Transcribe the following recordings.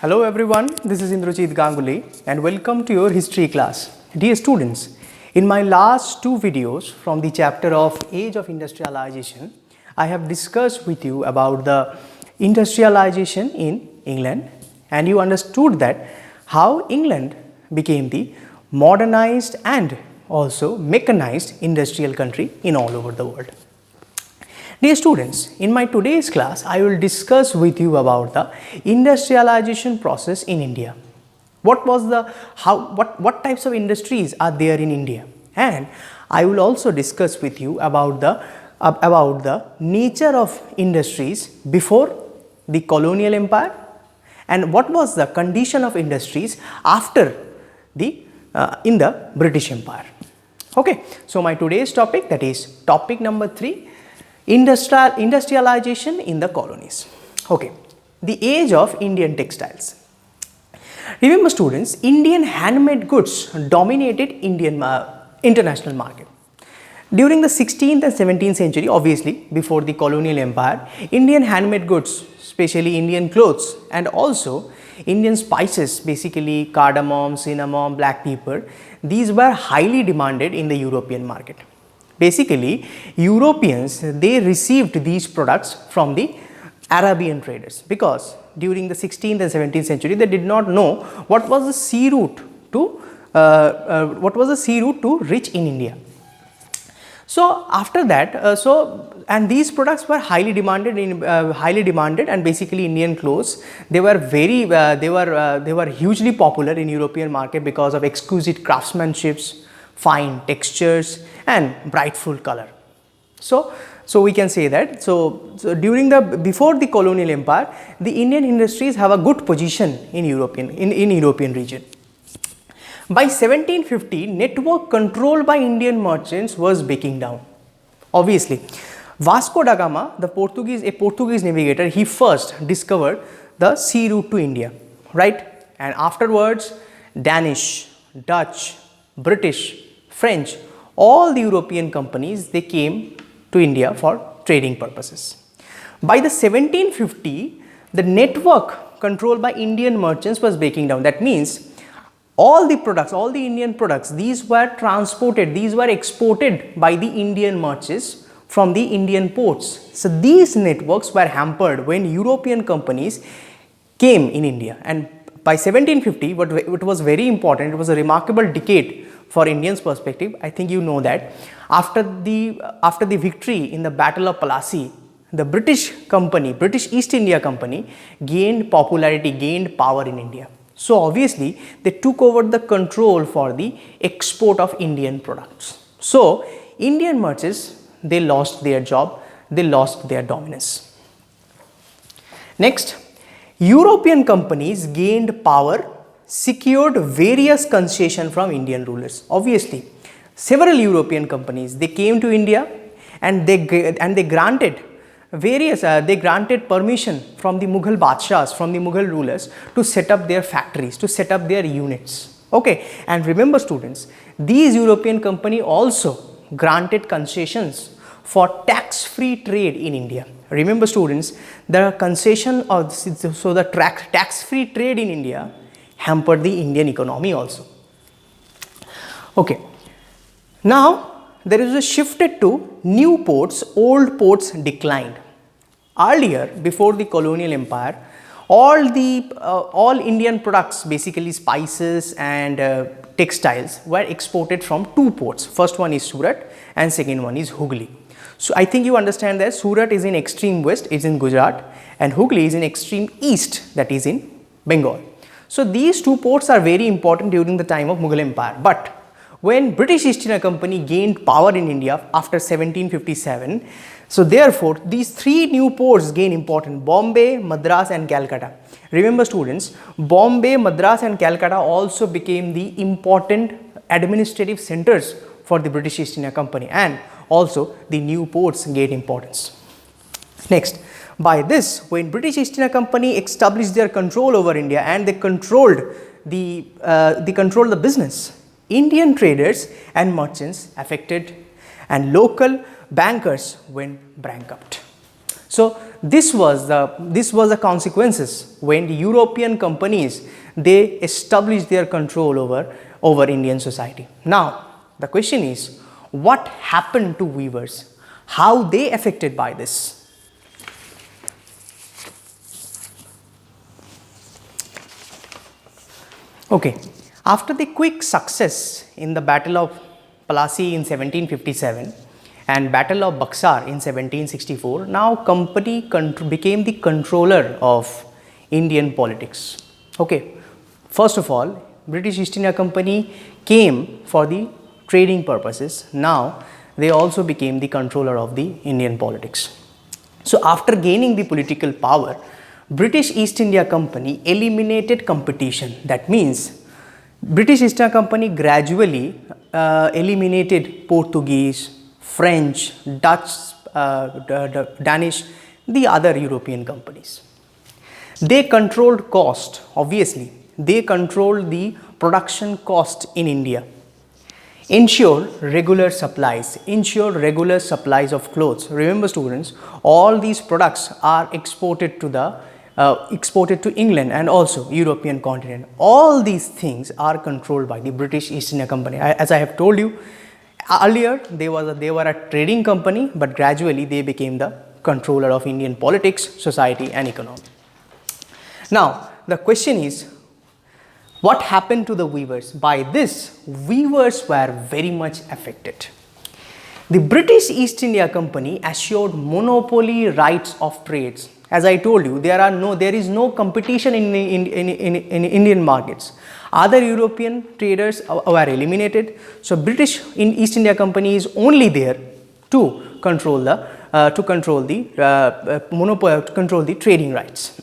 Hello everyone, this is Ganguly and welcome to your history class. Dear students, in my last two videos from the chapter of Age of Industrialization, I have discussed with you about the industrialization in England, and you understood that how England became the modernized and also mechanized industrial country in all over the world. Dear students, in my today's class, I will discuss with you about the industrialization process in India. What types of industries are there in India? And I will also discuss with you about the nature of industries before the colonial empire and what was the condition of industries after in the British Empire. Okay, so my today's topic, that is topic number 3. Industrialization in the colonies. Okay, the age of Indian textiles. Remember students, Indian handmade goods dominated Indian international market. During the 16th and 17th century, obviously before the colonial empire, Indian handmade goods, especially Indian clothes and also Indian spices, basically cardamom, cinnamon, black pepper, these were highly demanded in the European market. Basically, Europeans, they received these products from the Arabian traders because during the 16th and 17th century, they did not know what was the sea route to reach in India. So after that, and these products were highly demanded and basically Indian clothes, they were hugely popular in European market because of exquisite craftsmanships, fine textures and bright full color. So we can say that before the colonial empire, the Indian industries have a good position in European region. By 1750, network controlled by Indian merchants was breaking down. Obviously, Vasco da Gama, a Portuguese navigator, he first discovered the sea route to India, right? And afterwards, Danish, Dutch, British, French, all the European companies, they came to India for trading purposes. By the 1750, the network controlled by Indian merchants was breaking down. That means all the Indian products, these were transported, these were exported by the Indian merchants from the Indian ports. So these networks were hampered when European companies came in India. And by 1750, it was very important, it was a remarkable decade for Indians' perspective. I think you know that after the victory in the Battle of Plassey, the British East India Company gained popularity, gained power in India. So obviously they took over the control for the export of Indian products. So Indian merchants, they lost their job, they lost their dominance. Next, European companies gained power, secured various concessions from Indian rulers. Obviously, several European companies, they came to India and they granted permission from the Mughal Badshahs, from the Mughal rulers to set up their factories, to set up their units. Okay, and remember students, these European companies also granted concessions for tax-free trade in India. Remember students, the tax-free trade in India hampered the Indian economy also. Okay, now there is a shifted to new ports, old ports declined. Earlier, before the colonial empire, all Indian products, basically spices and textiles, were exported from two ports. First one is Surat and second one is Hooghly. So I think you understand that Surat is in extreme west, is in Gujarat, and Hooghly is in extreme east, that is in Bengal. So these two ports are very important during the time of Mughal Empire. But when British East India Company gained power in India after 1757, so therefore these three new ports gained importance: Bombay, Madras and Calcutta. Remember students, Bombay, Madras and Calcutta also became the important administrative centers for the British East India Company, and also the new ports gained importance. Next, by this, when British East India Company established their control over India and they controlled the business, Indian traders and merchants affected and local bankers went bankrupt. So this was the consequences when the European companies, they established their control over Indian society. Now the question is, what happened to weavers? How they affected by this? Okay, after the quick success in the Battle of Plassey in 1757 and Battle of Buxar in 1764, now company became the controller of Indian politics. Okay, first of all, British East India Company came for the trading purposes. Now they also became the controller of the Indian politics. So after gaining the political power, British East India Company eliminated competition. That means British East India Company gradually eliminated Portuguese, French, Dutch, Danish, the other European companies. They controlled cost, obviously. They controlled the production cost in India. Ensure regular supplies of clothes. Remember students, all these products are exported to England and also European continent. All these things are controlled by the British East India Company. As I have told you earlier, they were a trading company, but gradually they became the controller of Indian politics, society and economy. Now the question is, what happened to the weavers? By this, weavers were very much affected. The British East India Company assured monopoly rights of trades. As I told you, there is no competition in Indian markets. Other European traders were eliminated. So British East India Company is only there to control the trading rights.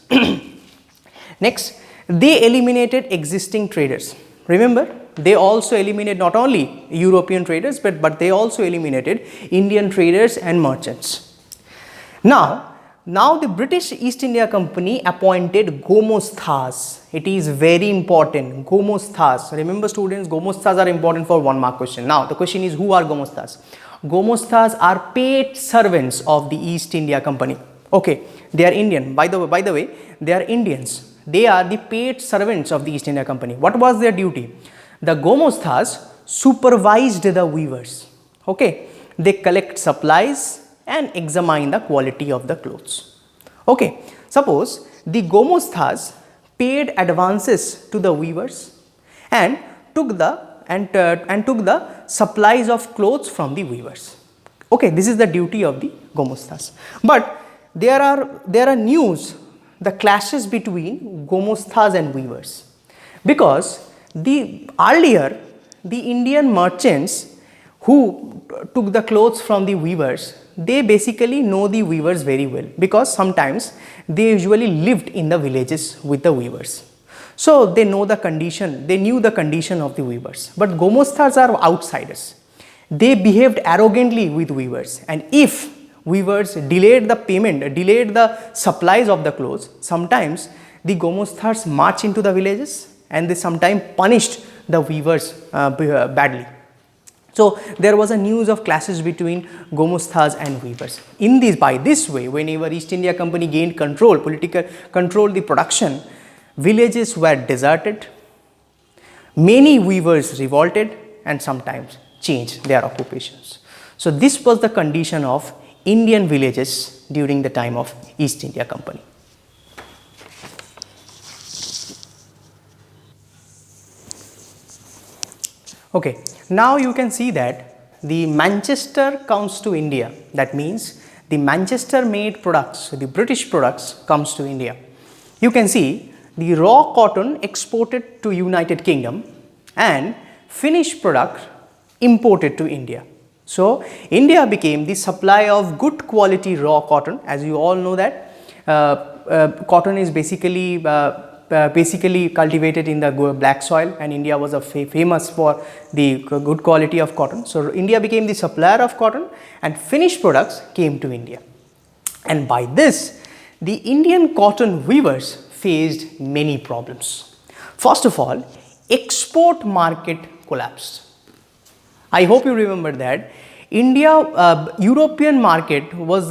Next, they eliminated existing traders. Remember, they also eliminated not only European traders, but they also eliminated Indian traders and merchants. Now the British East India Company appointed Gomosthas. It is very important. Gomosthas. Remember students, Gomosthas are important for 1 mark question. Now the question is, who are Gomosthas? Gomosthas are paid servants of the East India Company. Okay, they are Indian. By the way, they are Indians. They are the paid servants of the East India Company. What was their duty? The Gomosthas supervised the weavers. Okay, they collect supplies and examine the quality of the clothes. Okay, suppose the Gomosthas paid advances to the weavers and took the supplies of clothes from the weavers. Okay, this is the duty of the Gomosthas. But there are news, the clashes between Gomosthas and weavers, because earlier the Indian merchants who took the clothes from the weavers, they basically know the weavers very well, because sometimes they usually lived in the villages with the weavers. So they knew the condition of the weavers. But Gomosthas are outsiders. They behaved arrogantly with weavers, and if weavers delayed the payment, delayed the supplies of the clothes, sometimes the Gomosthas marched into the villages and they sometimes punished the weavers badly. So there was a news of clashes between Gomosthas and weavers. By this way, whenever East India Company gained political control the production, villages were deserted, many weavers revolted and sometimes changed their occupations. So this was the condition of Indian villages during the time of East India Company. Okay, now you can see that the Manchester comes to India. That means the Manchester made products, the British products comes to India. You can see the raw cotton exported to United Kingdom and finished product imported to India. So India became the supply of good quality raw cotton. As you all know that cotton is basically cultivated in the black soil, and India was famous for the good quality of cotton. So India became the supplier of cotton and finished products came to India. And by this, the Indian cotton weavers faced many problems. First of all, export market collapsed. I hope you remember that European market was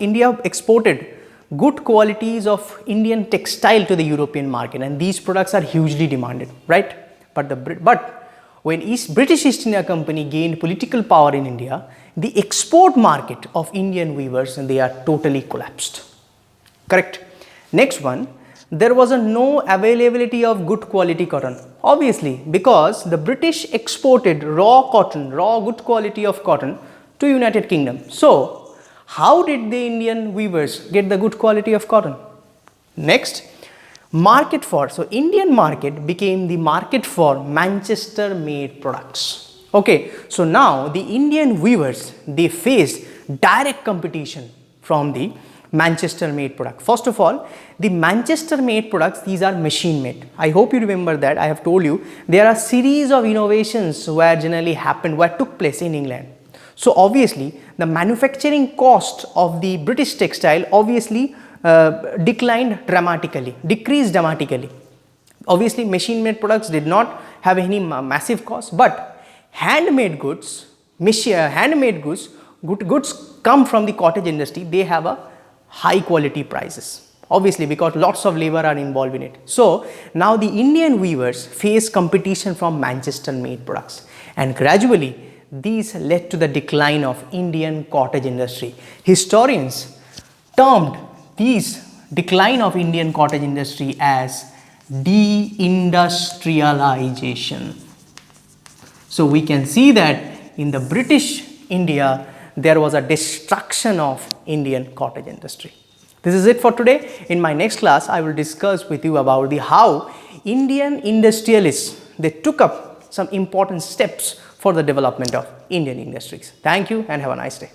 India exported good qualities of Indian textile to the European market, and these products are hugely demanded, right? But when British East India Company gained political power in India, the export market of Indian weavers, and they are totally collapsed. Correct. Next one, there was no availability of good quality cotton. Obviously, because the British exported raw cotton, raw good quality of cotton to United Kingdom. So, how did the Indian weavers get the good quality of cotton? Next, market for, so Indian market became the market for Manchester made products. Okay, so now the Indian weavers, they faced direct competition from the Manchester made product. First of all, the Manchester made products, these are machine made. I hope you remember that. I have told you there are series of innovations where generally happened, where took place in England. So obviously the manufacturing cost of the British textile obviously decreased dramatically. Obviously machine made products did not have any massive cost, but handmade goods come from the cottage industry. They have a high quality prices, obviously, because lots of labor are involved in it. So now the Indian weavers face competition from Manchester made products, and gradually these led to the decline of Indian cottage industry. Historians termed these decline of Indian cottage industry as deindustrialization. So we can see that in the British India, there was a destruction of Indian cottage industry. This is it for today. In my next class, I will discuss with you about how Indian industrialists, they took up some important steps for the development of Indian industries. Thank you and have a nice day.